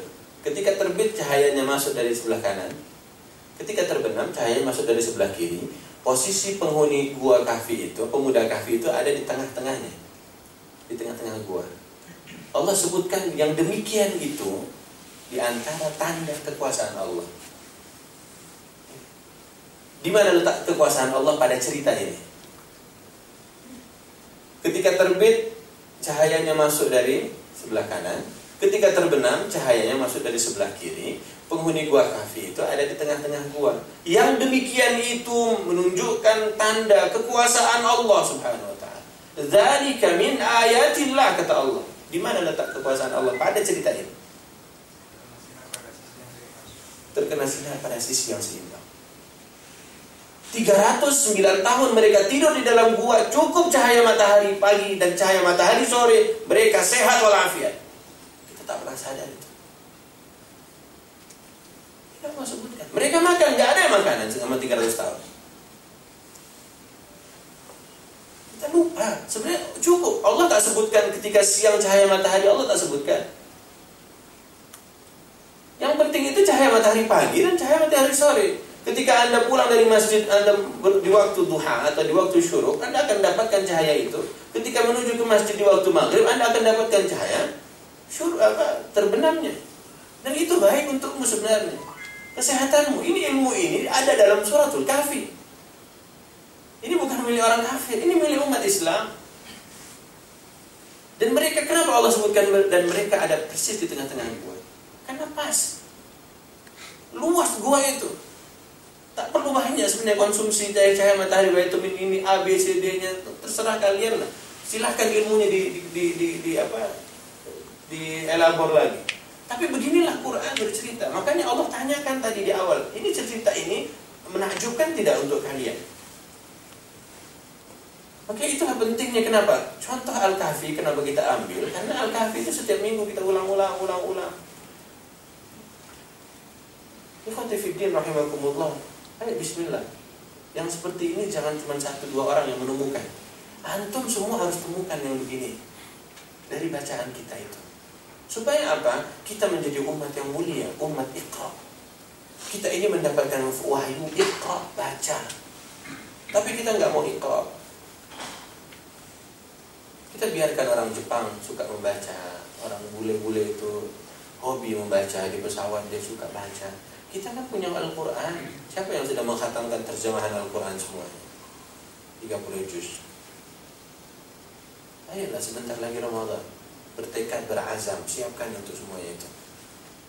Ketika terbit cahayanya masuk dari sebelah kanan. Ketika terbenam cahayanya masuk dari sebelah kiri. Posisi penghuni gua kahfi itu, pemuda kahfi itu ada di tengah-tengahnya. Di tengah-tengah gua. Allah sebutkan yang demikian itu di antara tanda kekuasaan Allah. Di mana letak kekuasaan Allah pada cerita ini? Ketika terbit, cahayanya masuk dari sebelah kanan. Ketika terbenam, cahayanya masuk dari sebelah kiri. Penghuni gua kahfi itu ada di tengah-tengah gua. Yang demikian itu menunjukkan tanda kekuasaan Allah Subhanahu wa ta'ala. Dzalika min ayatillah, kata Allah. Di mana letak kekuasaan Allah pada cerita ini? Terkena sinar pada sisi yang seimbang. 309 tahun mereka tidur di dalam gua, cukup cahaya matahari pagi dan cahaya matahari sore, mereka sehat walafiat. Kita tak pernah sadar itu. Tidak mau sebutkan. Mereka makan, nggak ada yang makanan selama 300 tahun. Kita lupa. Sebenarnya cukup. Allah tak sebutkan ketika siang cahaya matahari, Allah tak sebutkan. Yang penting itu cahaya matahari pagi dan cahaya matahari sore. Ketika Anda pulang dari masjid, Anda di waktu duha atau di waktu syuruk, Anda akan dapatkan cahaya itu. Ketika menuju ke masjid di waktu maghrib, Anda akan dapatkan cahaya terbenamnya. Dan itu baik untukmu sebenarnya. Kesehatanmu. Ini ilmu ini ada dalam suratul Kahfi. Ini bukan milik orang kafir, ini milik umat Islam. Dan mereka, kenapa Allah sebutkan dan mereka ada persis di tengah-tengah gua? Karena pas. Luas gua itu. Tak perlu banyak sebenarnya konsumsi cahaya matahari, vitamin ini A, B, C, D-nya, terserah kalian lah. Silahkan ilmunya dielabor lagi. Tapi beginilah Quran bercerita. Makanya Allah tanyakan tadi di awal, ini cerita ini menakjubkan tidak untuk kalian? Maka itulah pentingnya kenapa? Contoh Al-Kahfi kenapa kita ambil? Karena Al-Kahfi itu setiap minggu kita ulang-ulang. Ikhwati fiddin rahimakumullah. Ayo bismillah. Yang seperti ini jangan cuma 1-2 orang yang menemukan. Antum semua harus temukan yang begini dari bacaan kita itu. Supaya apa? Kita menjadi umat yang mulia, umat Iqra. Kita ini mendapatkan wahyu Iqra, baca. Tapi kita nggak mau Iqra. Kita biarkan orang Jepang suka membaca, orang bule-bule itu hobi membaca, di pesawat dia suka baca. Kita kan punya Al-Quran. Siapa yang sudah mengkhatamkan terjemahan Al-Quran semuanya? 30 juz. Ayolah sebentar lagi Ramadan. Bertekad, berazam, siapkan untuk semuanya itu.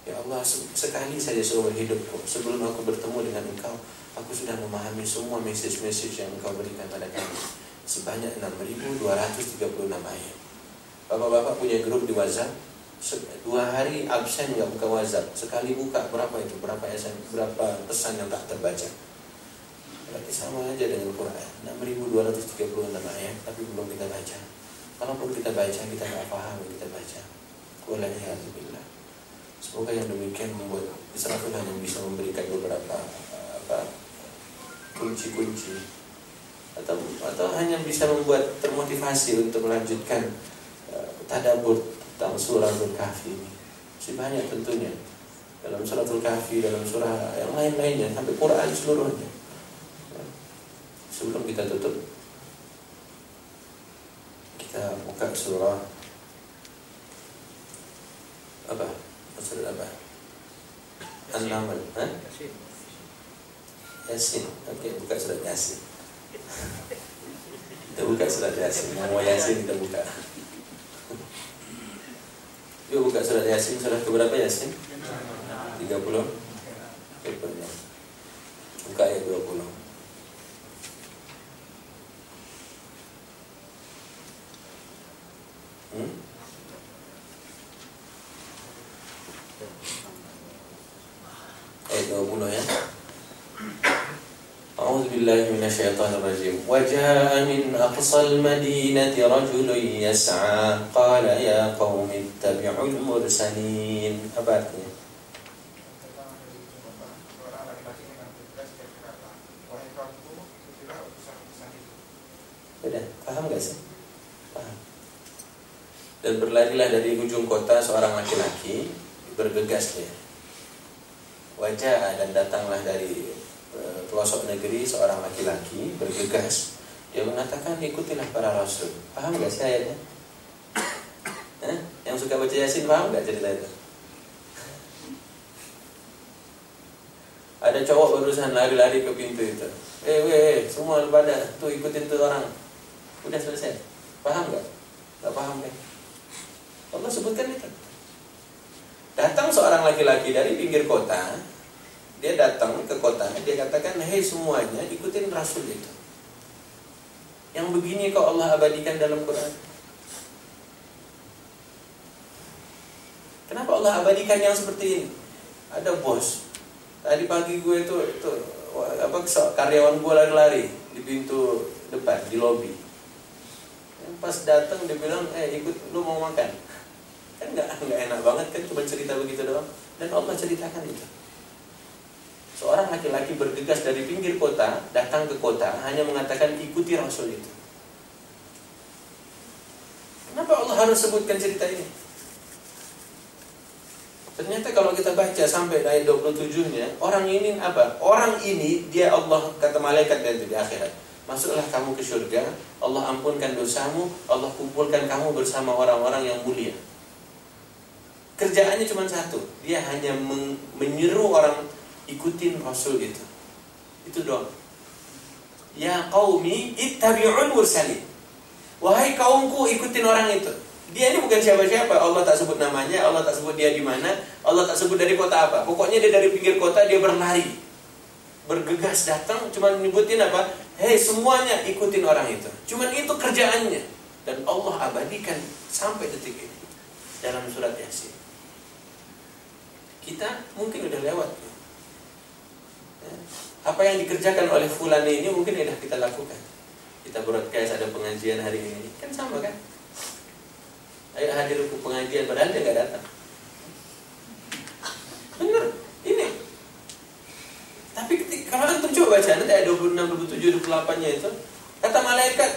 Ya Allah, sekali saja seumur hidupku, sebelum aku bertemu dengan Engkau, aku sudah memahami semua message-message yang Engkau berikan pada kami. Sebanyak 6.236 ayat. Bapak-bapak punya grup di WhatsApp, 2 hari absen nggak buka WhatsApp, sekali buka berapa itu? Berapa pesan yang tak terbaca? Berarti sama aja dengan Quran. 6.236 ayat, tapi belum kita baca. Kalaupun kita baca, kita nggak paham yang kita baca. Walaikumsalam. Semoga yang demikian membuat Israfil hanya bisa memberikan beberapa kunci-kunci atau hanya bisa membuat termotivasi untuk melanjutkan tadabbur tentang suratul Kahfi ini. Masih banyak tentunya dalam suratul Kahfi, dalam surah yang lain-lainnya, sampai Quran seluruhnya. Sebelum kita tutup, kita buka surah apa? Surah apa? An-Naml, Yasin. Oke, buka surat Yasin. Kita buka surat Yasin. Mau Yasin kita buka. Yuk buka surat Yasin. Surat keberapa Yasin? 30. Papernya. Buka ayat 20. Ayat 20 ya. A'udzu billahi minasyaitonir rajim. Wa jaa'a min aqsal madinati rajulun yas'a qala ya qaumi ittabi'ul mursalin. Apa artinya? Sudah, paham gak sih? Paham. Dan berlarilah dari ujung kota seorang laki-laki, bergegas dia. Wajah dan datanglah dari pelosok negeri seorang laki-laki bergegas. Dia mengatakan ikutilah para rasul. Paham gak sih ayatnya? Yang suka baca Yasin paham gak cerita itu? Ada cowok berusaha lari-lari ke pintu itu. Semua pada tuh ikutin tuh orang. Udah selesai. Paham gak? Gak paham kan? Allah sebutkan itu. Datang seorang laki-laki dari pinggir kota. Dia datang ke kota, dia katakan, hei semuanya ikutin Rasul itu. Yang begini kok Allah abadikan dalam Quran. Kenapa Allah abadikan yang seperti ini? Ada bos. Tadi pagi gue itu karyawan gue lari-lari di pintu depan, di lobi. Pas datang dia bilang, ikut, lu mau makan? Kan nggak enak banget kan, cuma cerita begitu doang. Dan Allah ceritakan itu. Seorang laki-laki bergegas dari pinggir kota, datang ke kota, hanya mengatakan ikuti Rasul itu. Kenapa Allah harus sebutkan cerita ini? Ternyata kalau kita baca sampai ayat 27-nya, orang ini apa? Orang ini dia Allah kata malaikat nanti di akhirat. Masuklah kamu ke surga, Allah ampunkan dosamu, Allah kumpulkan kamu bersama orang-orang yang mulia. Kerjaannya cuma satu, dia hanya menyeru orang ikutin Rasul itu. Itu doang. Ya qaumi ittabi'ul mursalin. Wahai kaumku, ikutin orang itu. Dia ini bukan siapa-siapa, Allah tak sebut namanya, Allah tak sebut dia di mana, Allah tak sebut dari kota apa. Pokoknya dia dari pinggir kota, dia berlari, bergegas datang, cuma nyebutin apa? Hei semuanya ikutin orang itu. Cuman itu kerjaannya. Dan Allah abadikan sampai detik ini dalam surat Yasin. Kita mungkin udah lewat. Apa yang dikerjakan oleh fulan ini mungkin sudah kita lakukan. Kita broadcast ada pengajian hari ini, kan sama kan? Ayo hadir ke pengajian, padahal dia nggak datang. Bener, ini. Tapi kalau antum coba baca nanti ayat 26, 27, 28-nya itu, kata malaikat,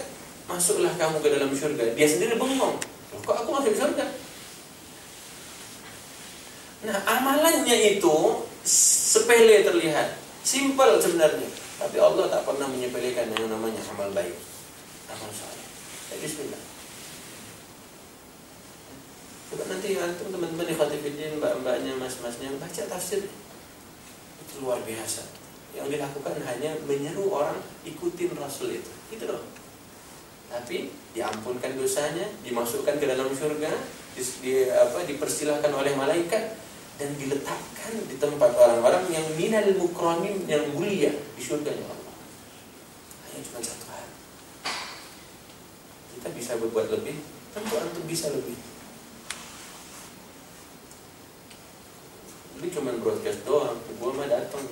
masuklah kamu ke dalam surga. Dia sendiri bengong. Loh, kok aku masuk ke surga? Nah, amalannya itu sepele terlihat, simple sebenarnya. Tapi Allah tak pernah menyepelekan yang namanya amal baik, amal saleh. Jadi bismillah. Coba nanti antum teman-teman ikhwatifiddin, mbak-mbaknya, mas-masnya baca tafsir. Itu luar biasa. Yang dilakukan hanya menyeru orang ikutin Rasul itu. Gitu loh. Tapi diampunkan dosanya, dimasukkan ke dalam surga, dipersilahkan oleh malaikat dan diletakkan di tempat orang-orang yang minal mukramin, yang mulia di surganya Allah. Hanya cuma satu hal. Kita bisa berbuat lebih, tentu antum bisa lebih. Ini cuma broadcast doang, gua mah datang.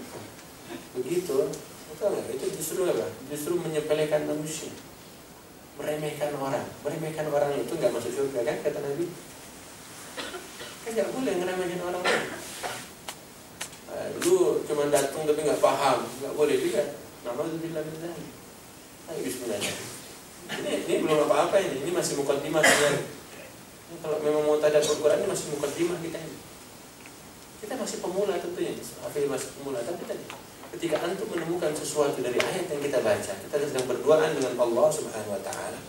Begitu, betul nggak? Itu justru apa? Justru menyepelekan manusia, meremehkan orang. Meremehkan orang itu nggak masuk surga kan? Kata Nabi. Kan nggak boleh ngeremehin orang lain. Lu cuma datang tapi nggak paham, nggak boleh juga. Nama itu bilang tadi. Ayo bismillah. Ini belum apa-apa ini masih mukaddimah saja. Kalau memang mau tadabbur Quran ini masih mukaddimah kita ini. Kita masih pemula tentunya, Hafil masih pemula. Tapi tadi, ketika antum menemukan sesuatu dari ayat yang kita baca, kita sedang berduaan dengan Allah Subhanahu Wa Taala.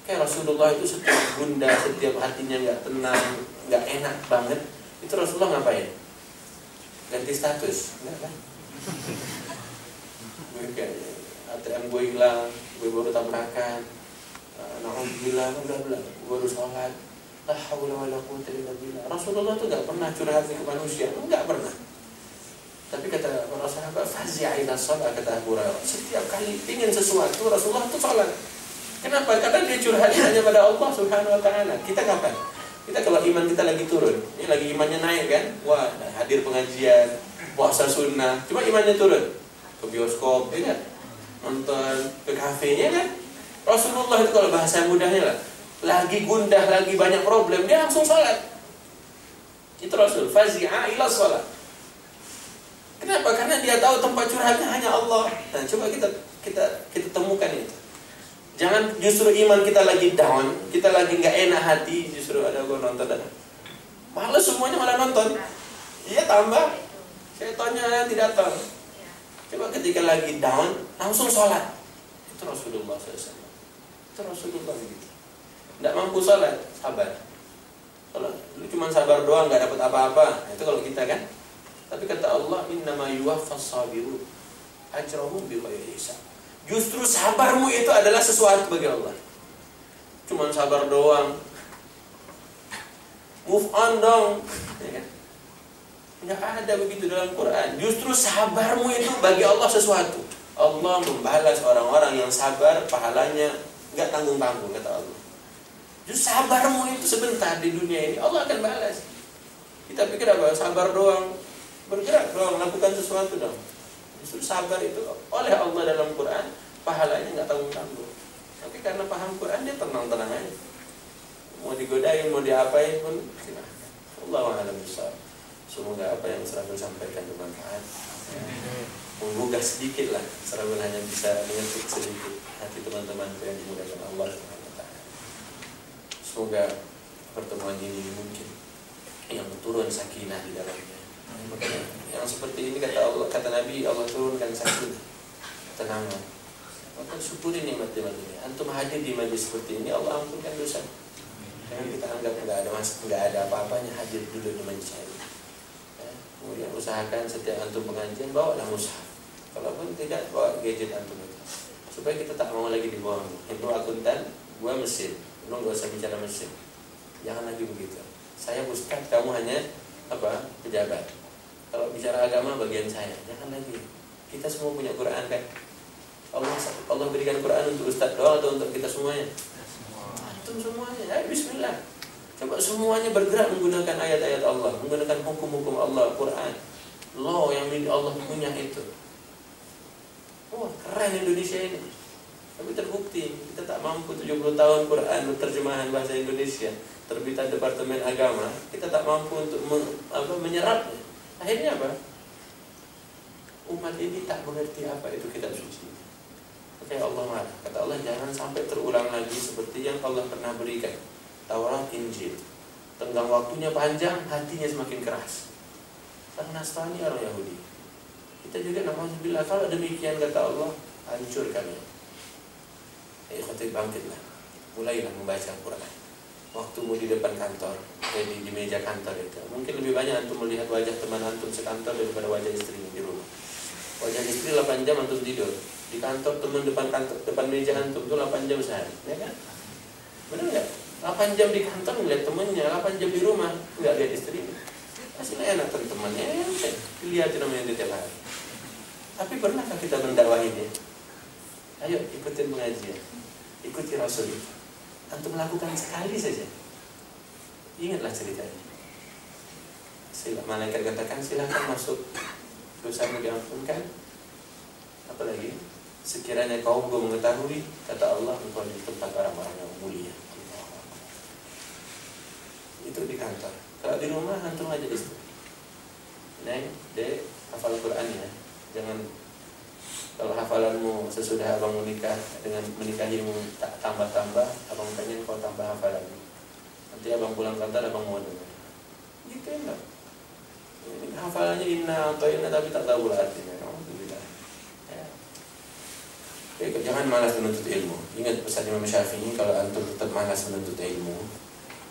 Kayak Rasulullah itu setiap gundah, setiap hatinya nggak tenang, nggak enak banget, itu Rasulullah ngapain? Ganti status, enggak kan? ATM gue hilang, gue baru tabrakan, alhamdulillah, gue baru sholat. La haula wala quwwata illa billah. Rasulullah itu enggak pernah curhat ke manusia, enggak pernah. Tapi kata para sahabat, fazi'a ila shalah, kata Abu Hurairah, setiap kali ingin sesuatu Rasulullah itu salat. Kenapa? Karena dia curhatnya hanya pada Allah Subhanahu wa taala. Kita kapan? Kita kalau iman kita lagi turun, ini lagi imannya naik kan? Wah, hadir pengajian, puasa sunnah, cuma imannya turun. Ke bioskop, ya kan? Nonton, ke kafenya kan? Rasulullah itu kalau bahasa mudahnya lah, lagi gundah, lagi banyak problem, dia langsung sholat. Itu Rasul, fazi'a ila sholat. Kenapa? Karena dia tahu tempat curhatnya hanya Allah. Nah, coba kita temukan itu. Jangan justru iman kita lagi down, kita lagi nggak enak hati, justru ada gue nonton dan malas semuanya malah nonton. Iya tambah, setannya tidak datang. Coba ketika lagi down, langsung sholat. Itu Rasulullah SAW. Itu Rasulullah begitu. Tidak mampu sholat, sabar. Kalau lu cuma sabar doang, nggak dapat apa-apa, itu kalau kita kan. Tapi kata Allah, innama yuwaffas sabirun ajrahum bighairi hisab. Justru sabarmu itu adalah sesuatu bagi Allah. Cuma sabar doang, move on dong, ya kan? Nggak ada begitu dalam Quran. Justru sabarmu itu bagi Allah sesuatu. Allah membalas orang-orang yang sabar, pahalanya nggak tanggung-tanggung, kata Allah. Justru sabarmu itu sebentar di dunia ini Allah akan balas. Kita pikir apa? Sabar doang, bergerak doang, lakukan sesuatu dong. Justru sabar itu oleh Allah dalam Quran pahalanya nggak tanggung-tanggung. Tapi karena paham Quran dia tenang-tenang aja. Mau digodain, mau diapain pun silahkan. Allahu a'lam bishawab. Semoga apa yang Serabun sampaikan bermanfaat. Menggugah sedikit lah. Serabun hanya bisa menyentuh sedikit hati teman-teman yang dimudahkan Allah SWT. Semoga pertemuan ini mungkin yang turun sakinah di dalamnya. Makanya yang seperti ini kata Nabi, Allah turunkan sakinah, ketenangan. Maka syukuri nikmat-nikmat ini. Antum hadir di majlis seperti ini, Allah ampunkan dosa. Jangan kita anggap nggak ada apa-apanya hadir dulu di majlis ini. Ya, kemudian usahakan setiap antum pengajian bawalah mushaf. Kalaupun tidak, bawa gadget antum itu. Supaya kita tak mau lagi dibohongi. Itu akuntan, gua mesin. Lu nggak usah bicara mesin. Jangan lagi begitu. Saya ustaz, kamu hanya pejabat. Kalau bicara agama bagian saya. Jangan lagi. Kita semua punya Quran kan. Allah berikan Quran untuk ustaz doang atau untuk kita semuanya? Antum semuanya. Bismillah. Coba semuanya bergerak menggunakan ayat-ayat Allah, menggunakan hukum-hukum Allah, Quran. Law yang Allah punya itu. Wah, keren Indonesia ini. Tapi terbukti kita tak mampu 70 tahun Quran terjemahan bahasa Indonesia, terbitan Departemen Agama, kita tak mampu untuk menyerapnya. Akhirnya apa? Umat ini tak mengerti apa itu kitab suci. Makanya Allah marah. Kata Allah, jangan sampai terulang lagi seperti yang Allah pernah berikan Taurat, Injil. Tenggang waktunya panjang, hatinya semakin keras. Orang Nasrani, orang Yahudi. Kita juga na'udzubillah, kalau demikian kata Allah, hancur kami. Ikhwati, bangkitlah. Mulailah membaca Quran. Waktumu di depan kantor, di meja kantor itu. Mungkin lebih banyak antum melihat wajah teman antum sekantor daripada wajah istrinya di rumah. Wajah istri 8 jam antum tidur. Di kantor teman depan meja antum itu 8 jam sehari, ya kan? Benar nggak? 8 jam di kantor melihat temannya, 8 jam di rumah nggak lihat istrinya. Hasilnya enak teman-temannya, lihat namanya di tiap hari. Tapi pernahkah kita mendakwahi dia? Ayo ikutin pengajian, ikuti Rasul. Antum melakukan sekali saja. Ingatlah ceritanya. Malaikat katakan silakan masuk, dosamu diampunkan. Apalagi sekiranya kaumku mengetahui, kata Allah, engkau di tempat orang-orang yang mulia. Itu di kantor. Kalau di rumah antum aja istri. Neng, dek, hafal Quran ya. Jangan kalau hafalanmu sesudah abang menikah dengan menikahimu tak tambah-tambah, abang pengen kau tambah hafalanmu. Nanti abang pulang kantor abang mau dengar. Gitu enggak? Ini hafalannya inna atau inna tapi tak tahu artinya. Alhamdulillah. Ya. Oke, jangan malas menuntut ilmu. Ingat pesan Imam Syafi'i, kalau antum tetap malas menuntut ilmu,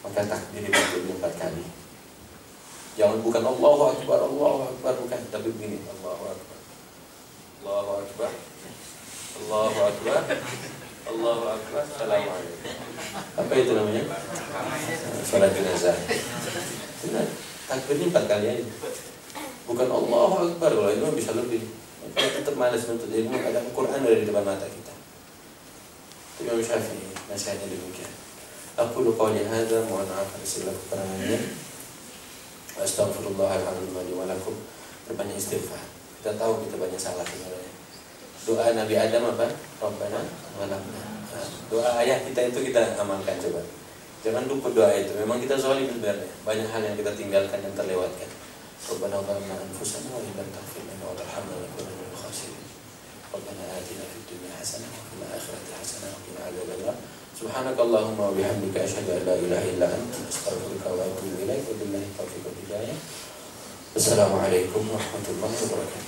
maka takdir dibagi 4 kali. Jangan bukan Allahu Akbar, bukan, tapi begini, Allahu Akbar, Allahu Akbar, Allahu Akbar, Allahu Akbar, Assalamualaikum. Apa itu namanya? Salat jenazah. Benar, takbirnya 4 kali aja. Bukan Allahu Akbar, kalau itu bisa lebih. Kalau tetap malas menuntut ilmu, ada Al-Quran ada di depan mata kita. Itu Imam Syafi'i, nasihatnya demikian. Aku qouli hadza, mohon maaf atas segala kekurangannya. Astaghfirullahaladzim wa lakum. Berbanyak istighfar. Kita tahu kita banyak salah sebenarnya. Doa Nabi Adam apa? Rabbana walamna. Doa ayah kita itu kita amalkan coba. Jangan lupa doa itu. Memang kita zalim sebenarnya. Banyak hal yang kita tinggalkan dan terlewatkan. Rabbana walamna anfusana wa illam taghfir lana wa tarhamna lanakunanna minal khasirin. Rabbana atina fid dunya hasanah wa fil akhirati hasanah wa qina adzabannar. Subhanakallahumma wa bihamdika asyhadu an la ilaha illa anta astaghfiruka wa atubu ilaik. Wabillahi taufiq wal hidayah. Assalamualaikum warahmatullahi wabarakatuh.